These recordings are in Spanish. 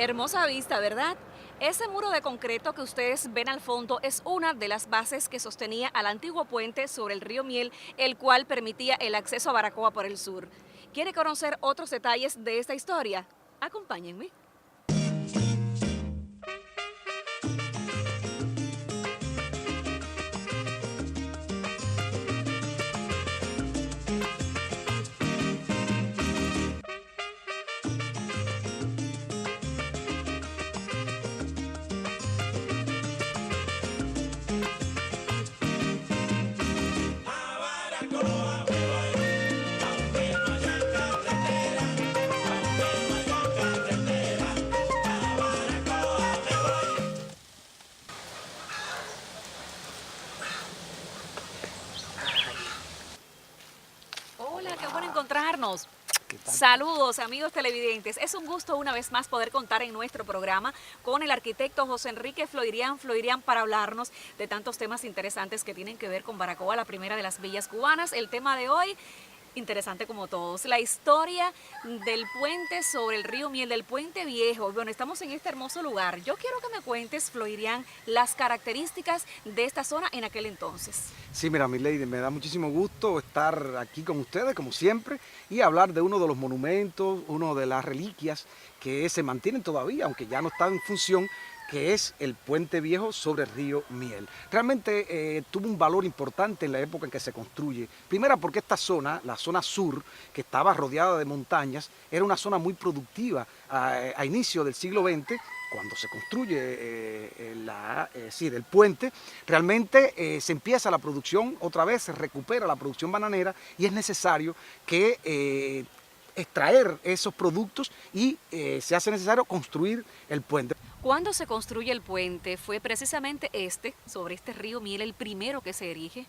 Hermosa vista, ¿verdad? Ese muro de concreto que ustedes ven al fondo es una de las bases que sostenía al antiguo puente sobre el río Miel, el cual permitía el acceso a Baracoa por el sur. ¿Quiere conocer otros detalles de esta historia? Acompáñenme. Hola, qué bueno encontrarnos. ¿Qué tal? Saludos amigos televidentes, es un gusto una vez más poder contar en nuestro programa con el arquitecto José Enrique Floirián para hablarnos de tantos temas interesantes que tienen que ver con Baracoa, la primera de las villas cubanas. El tema de hoy, interesante como todos, la historia del puente sobre el río Miel, del Puente Viejo. Bueno, estamos en este hermoso lugar. Yo quiero que me cuentes, Floirián, las características de esta zona en aquel entonces. Sí, mira, mi lady, me da muchísimo gusto estar aquí con ustedes, como siempre, y hablar de uno de los monumentos, uno de las reliquias que se mantienen todavía, aunque ya no están en función, que es el Puente Viejo sobre el río Miel. Realmente tuvo un valor importante en la época en que se construye. Primero porque esta zona, la zona sur, que estaba rodeada de montañas, era una zona muy productiva a inicio del siglo XX, cuando se construye el puente, realmente se empieza la producción, otra vez se recupera la producción bananera y es necesario que extraer esos productos y se hace necesario construir el puente. Cuando se construye el puente, fue precisamente sobre este río Miel, el primero que se erige.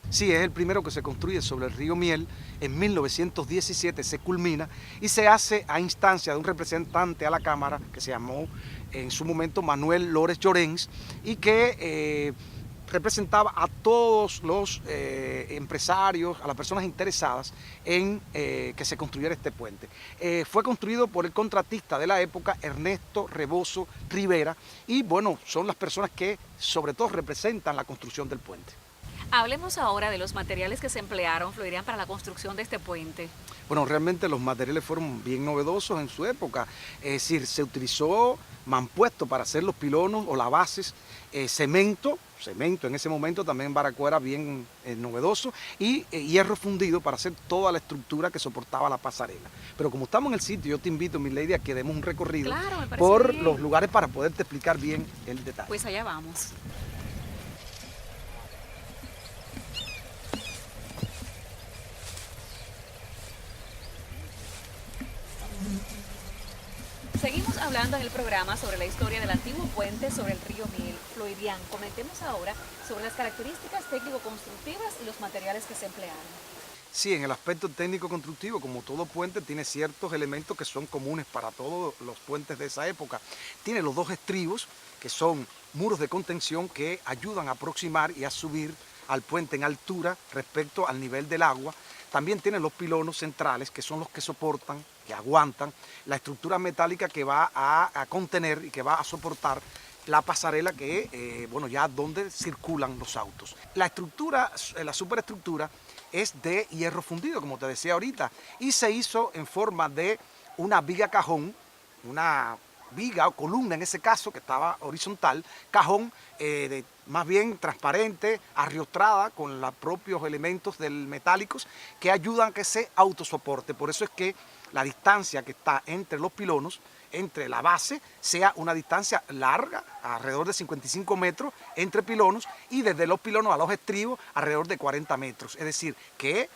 Sí, es el primero que se construye sobre el río Miel. En 1917 se culmina y se hace a instancia de un representante a la Cámara que se llamó en su momento Manuel Lores Llorens y que representaba a todos los empresarios, a las personas interesadas en que se construyera este puente. Fue construido por el contratista de la época, Ernesto Rebozo Rivera, y bueno, son las personas que sobre todo representan la construcción del puente. Hablemos ahora de los materiales que se emplearon, Floirián, para la construcción de este puente. Bueno, realmente los materiales fueron bien novedosos en su época, es decir, se utilizó mampuesto para hacer los pilonos o las bases, cemento en ese momento también en Baracoa era bien novedoso, y hierro fundido para hacer toda la estructura que soportaba la pasarela. Pero como estamos en el sitio, yo te invito, mi lady, a que demos un recorrido Claro, me parece por bien. los lugares para poderte explicar bien el detalle. Pues allá vamos. Seguimos hablando en el programa sobre la historia del antiguo puente sobre el río Miel. Floirián, comentemos ahora sobre las características técnico-constructivas y los materiales que se emplearon. Sí, en el aspecto técnico-constructivo, como todo puente, tiene ciertos elementos que son comunes para todos los puentes de esa época. Tiene los dos estribos, que son muros de contención que ayudan a aproximar y a subir al puente en altura respecto al nivel del agua. También tiene los pilonos centrales, que son los que soportan, que aguantan la estructura metálica que va a contener y que va a soportar la pasarela que, bueno, ya donde circulan los autos. La estructura, la superestructura es de hierro fundido, como te decía ahorita, y se hizo en forma de una viga cajón, una viga o columna en ese caso, que estaba horizontal, cajón más bien transparente, arriostrada con los propios elementos metálicos que ayudan a que se autosoporte. Por eso es que la distancia que está entre los pilonos, entre la base, sea una distancia larga, alrededor de 55 metros entre pilonos, y desde los pilonos a los estribos alrededor de 40 metros. Es decir, que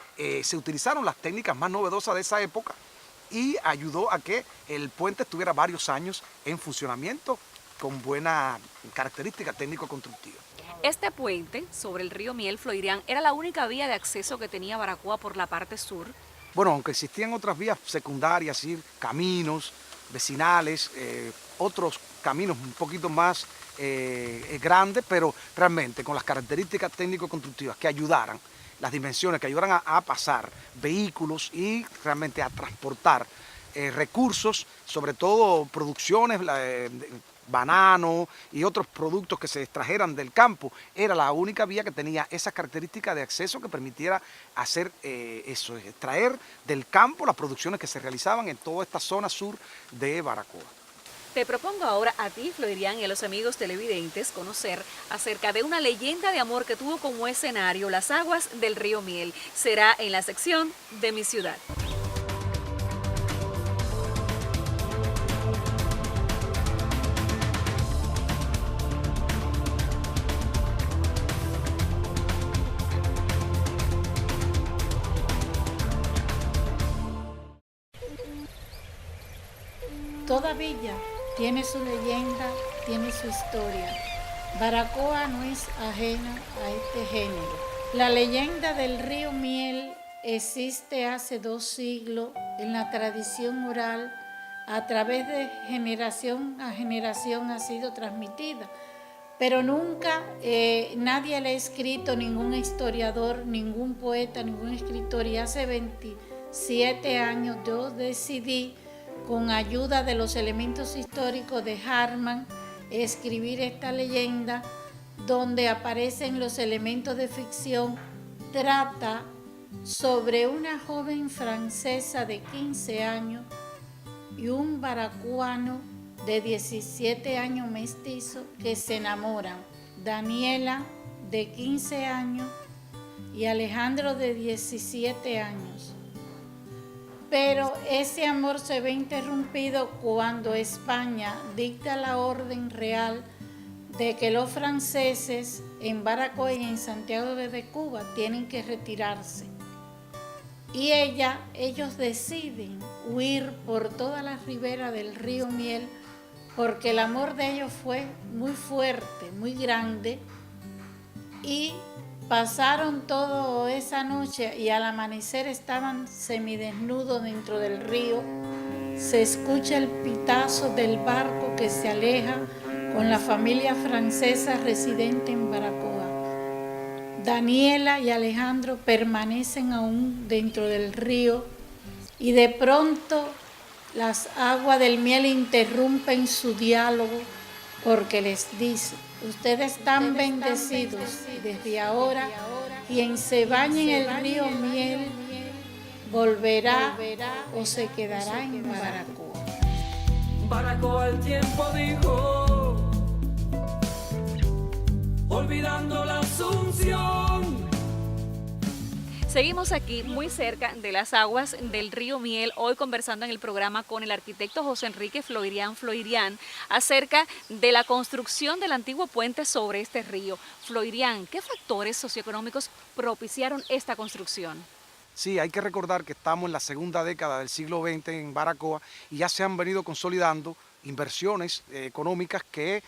se utilizaron las técnicas más novedosas de esa época y ayudó a que el puente estuviera varios años en funcionamiento con buena característica técnico-constructiva. Este puente sobre el río Miel, Floirián, era la única vía de acceso que tenía Baracoa por la parte sur. Bueno, aunque existían otras vías secundarias, ¿sí? Caminos vecinales, otros caminos un poquito más grandes, pero realmente con las características técnico-constructivas que ayudaran, las dimensiones que ayudaran a pasar vehículos y realmente a transportar recursos, sobre todo producciones, banano y otros productos que se extrajeran del campo. Era la única vía que tenía esa característica de acceso que permitiera hacer eso, extraer del campo las producciones que se realizaban en toda esta zona sur de Baracoa. Te propongo ahora a ti, Floirián, y a los amigos televidentes conocer acerca de una leyenda de amor que tuvo como escenario las aguas del río Miel. Será en la sección de Mi Ciudad. Toda villa tiene su leyenda, tiene su historia. Baracoa no es ajena a este género. La leyenda del río Miel existe hace 2 siglos en la tradición oral, a través de generación a generación ha sido transmitida, pero nunca nadie le ha escrito, ningún historiador, ningún poeta, ningún escritor, y hace 27 años yo decidí, con ayuda de los elementos históricos de Harman, escribir esta leyenda donde aparecen los elementos de ficción. Trata sobre una joven francesa de 15 años y un baracuano de 17 años mestizo que se enamoran. Daniela, de 15 años, y Alejandro, de 17 años. Pero ese amor se ve interrumpido cuando España dicta la orden real de que los franceses en Baracoa y en Santiago de Cuba tienen que retirarse. Y ellos deciden huir por toda la ribera del río Miel, porque el amor de ellos fue muy fuerte, muy grande, y pasaron toda esa noche y al amanecer estaban semidesnudos dentro del río. Se escucha el pitazo del barco que se aleja con la familia francesa residente en Baracoa. Daniela y Alejandro permanecen aún dentro del río y de pronto las aguas del Miel interrumpen su diálogo porque les dice: ustedes están bendecidos desde ahora, quien se bañe en el río Miel volverá o se quedará en Baracoa. Baracoa el tiempo dijo, olvidando la Asunción. Seguimos aquí muy cerca de las aguas del río Miel, hoy conversando en el programa con el arquitecto José Enrique Floirián acerca de la construcción del antiguo puente sobre este río. Floirián, ¿qué factores socioeconómicos propiciaron esta construcción? Sí, hay que recordar que estamos en la segunda década del siglo XX en Baracoa y ya se han venido consolidando inversiones económicas que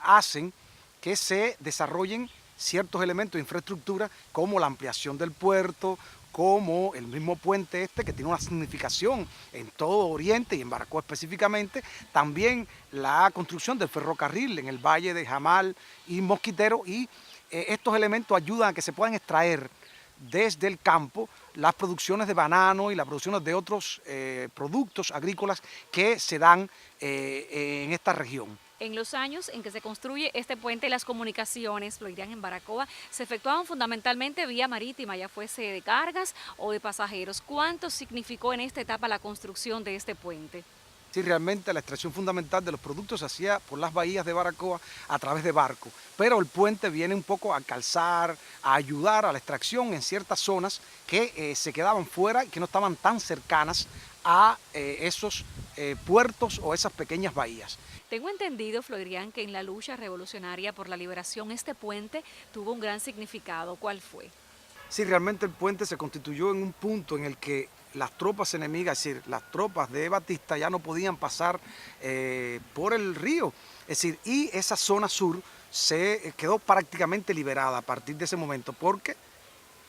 hacen que se desarrollen ciertos elementos de infraestructura como la ampliación del puerto, como el mismo puente este que tiene una significación en todo Oriente y en Baracoa específicamente, también la construcción del ferrocarril en el valle de Jamal y Mosquitero, y estos elementos ayudan a que se puedan extraer desde el campo las producciones de banano y las producciones de otros productos agrícolas que se dan en esta región. En los años en que se construye este puente, las comunicaciones, Floirián, en Baracoa, se efectuaban fundamentalmente vía marítima, ya fuese de cargas o de pasajeros. ¿Cuánto significó en esta etapa la construcción de este puente? Sí, realmente la extracción fundamental de los productos se hacía por las bahías de Baracoa a través de barcos, pero el puente viene un poco a calzar, a ayudar a la extracción en ciertas zonas que se quedaban fuera y que no estaban tan cercanas a esos puertos o esas pequeñas bahías. Tengo entendido, Floirián, que en la lucha revolucionaria por la liberación este puente tuvo un gran significado. ¿Cuál fue? Sí, realmente el puente se constituyó en un punto en el que las tropas enemigas, es decir, las tropas de Batista ya no podían pasar por el río. Es decir, y esa zona sur se quedó prácticamente liberada a partir de ese momento porque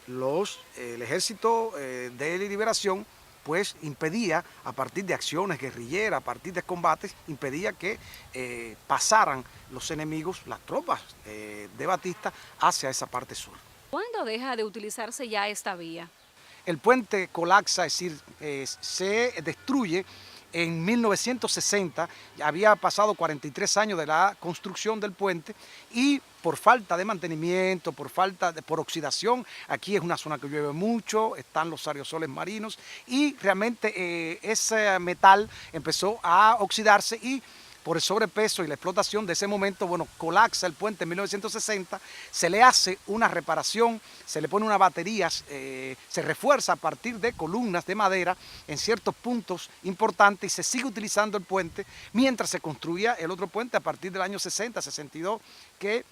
el ejército de liberación pues impedía, a partir de acciones guerrilleras, a partir de combates, impedía que pasaran los enemigos, las tropas de Batista, hacia esa parte sur. ¿Cuándo deja de utilizarse ya esta vía? el puente colapsa, es decir, se destruye en 1960, había pasado 43 años de la construcción del puente y por falta de mantenimiento, por oxidación, aquí es una zona que llueve mucho, están los aerosoles marinos y realmente ese metal empezó a oxidarse y por el sobrepeso y la explotación de ese momento, bueno, colapsa el puente en 1960, se le hace una reparación, se le pone unas baterías, se refuerza a partir de columnas de madera en ciertos puntos importantes y se sigue utilizando el puente mientras se construía el otro puente a partir del año 60, 62, que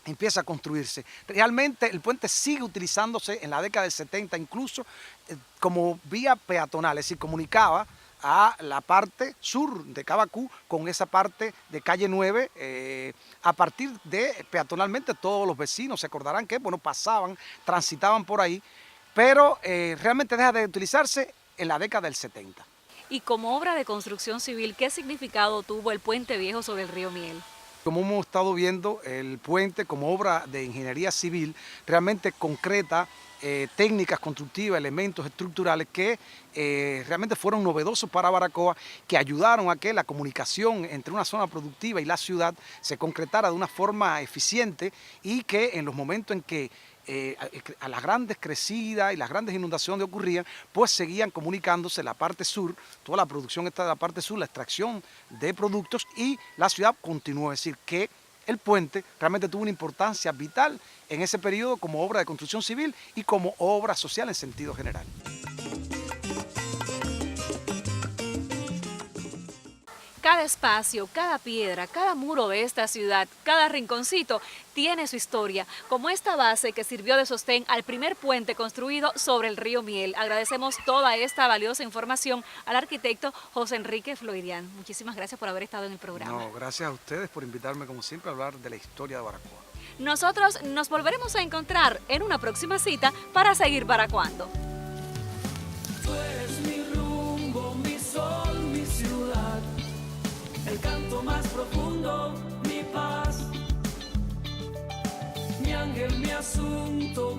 empieza a construirse. Realmente el puente sigue utilizándose en la década del 70 incluso como vía peatonal, es decir, comunicaba a la parte sur de Cabacú con esa parte de calle 9, a partir de peatonalmente todos los vecinos se acordarán que bueno, pasaban, transitaban por ahí, pero realmente deja de utilizarse en la década del 70. Y como obra de construcción civil, ¿qué significado tuvo el Puente Viejo sobre el río Miel? Como hemos estado viendo, el puente como obra de ingeniería civil realmente concreta técnicas constructivas, elementos estructurales que realmente fueron novedosos para Baracoa, que ayudaron a que la comunicación entre una zona productiva y la ciudad se concretara de una forma eficiente y que en los momentos en que a las grandes crecidas y las grandes inundaciones ocurrían, pues seguían comunicándose la parte sur, toda la producción está de la parte sur, la extracción de productos y la ciudad continuó, es decir, que el puente realmente tuvo una importancia vital en ese periodo como obra de construcción civil y como obra social en sentido general. Cada espacio, cada piedra, cada muro de esta ciudad, cada rinconcito tiene su historia, como esta base que sirvió de sostén al primer puente construido sobre el río Miel. Agradecemos toda esta valiosa información al arquitecto José Enrique Floirian. Muchísimas gracias por haber estado en el programa. No, gracias a ustedes por invitarme como siempre a hablar de la historia de Baracoa. Nosotros nos volveremos a encontrar en una próxima cita para seguir baracuando. Tú eres mi rumbo, mi sol, mi ciudad, el canto más profundo, mi paz, mi ángel, mi asunto.